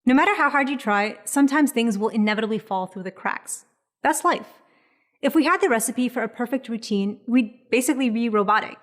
No matter how hard you try, sometimes things will inevitably fall through the cracks. That's life. If we had the recipe for a perfect routine, we'd basically be robotic.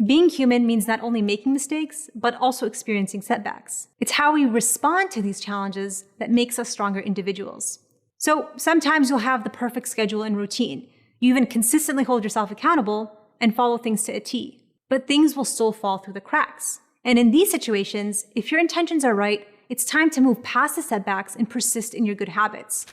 Being human means not only making mistakes, but also experiencing setbacks. It's how we respond to these challenges that makes us stronger individuals. So sometimes you'll have the perfect schedule and routine. You even consistently hold yourself accountable and follow things to a T. But things will still fall through the cracks. And in these situations, if your intentions are right, it's time to move past the setbacks and persist in your good habits.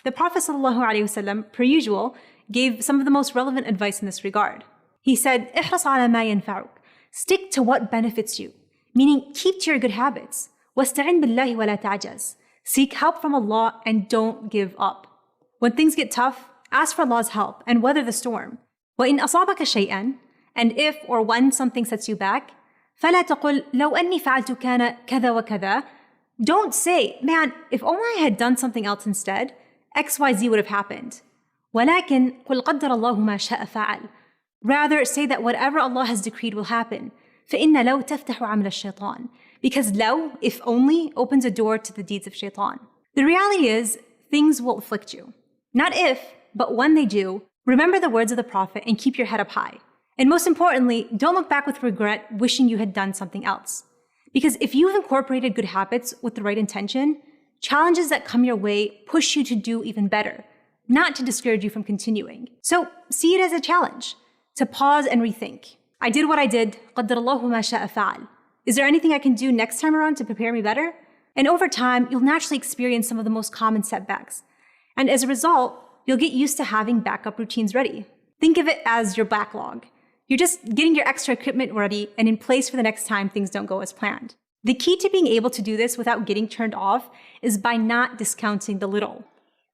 The Prophet ﷺ, per usual, gave some of the most relevant advice in this regard. He said, "احرص على ما ينفعك." Stick to what benefits you, meaning keep to your good habits. واستعن بالله ولا تعجز. Seek help from Allah and don't give up. When things get tough, ask for Allah's help and weather the storm. وإن أصابك شيئا, and if or when something sets you back, فلا تقل لو أني فعلت كان كذا وكذا. Don't say, man, if only I had done something else instead, XYZ would have happened. ولكن قل قدر الله ما شاء فعل. Rather, say that whatever Allah has decreed will happen. فإن لو تفتح عمل الشيطان. Because لو, if only, opens a door to the deeds of shaitan. The reality is, things will afflict you. Not if, but when they do, remember the words of the Prophet and keep your head up high. And most importantly, don't look back with regret wishing you had done something else. Because if you've incorporated good habits with the right intention, challenges that come your way push you to do even better, not to discourage you from continuing. So see it as a challenge, to pause and rethink. I did what I did, قدر الله ما شاء فعل. Is there anything I can do next time around to prepare me better? And over time, you'll naturally experience some of the most common setbacks. And as a result, you'll get used to having backup routines ready. Think of it as your backlog. You're just getting your extra equipment ready and in place for the next time things don't go as planned. The key to being able to do this without getting turned off is by not discounting the little.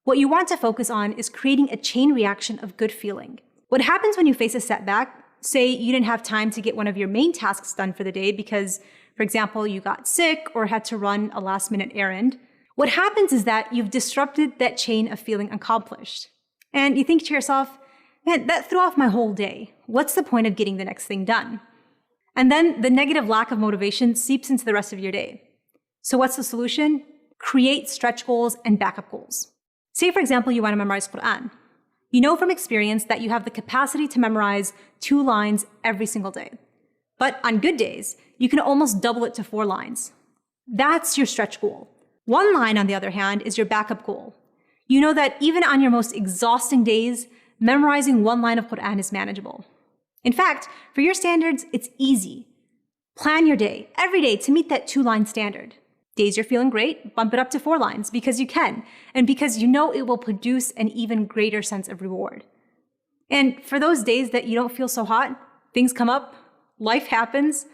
What you want to focus on is creating a chain reaction of good feeling. What happens when you face a setback, say you didn't have time to get one of your main tasks done for the day because, for example, you got sick or had to run a last-minute errand, what happens is that you've disrupted that chain of feeling accomplished. And you think to yourself, man, that threw off my whole day. What's the point of getting the next thing done? And then the negative lack of motivation seeps into the rest of your day. So what's the solution? Create stretch goals and backup goals. Say, for example, you want to memorize Quran. You know from experience that you have the capacity to memorize 2 lines every single day. But on good days, you can almost double it to 4 lines. That's your stretch goal. 1 line, on the other hand, is your backup goal. You know that even on your most exhausting days, memorizing 1 line of Quran is manageable. In fact, for your standards, it's easy. Plan your day, every day, to meet that 2-line standard. Days you're feeling great, bump it up to 4 lines because you can, and because you know it will produce an even greater sense of reward. And for those days that you don't feel so hot, things come up, life happens,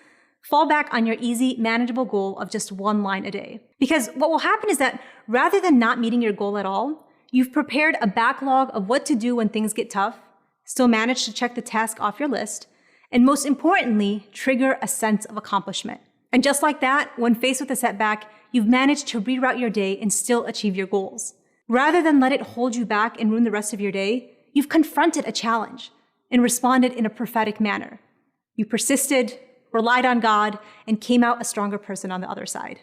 fall back on your easy, manageable goal of just 1 line a day. Because what will happen is that rather than not meeting your goal at all, you've prepared a backlog of what to do when things get tough, still manage to check the task off your list, and most importantly, trigger a sense of accomplishment. And just like that, when faced with a setback, you've managed to reroute your day and still achieve your goals. Rather than let it hold you back and ruin the rest of your day, you've confronted a challenge and responded in a prophetic manner. You persisted, relied on God, and came out a stronger person on the other side.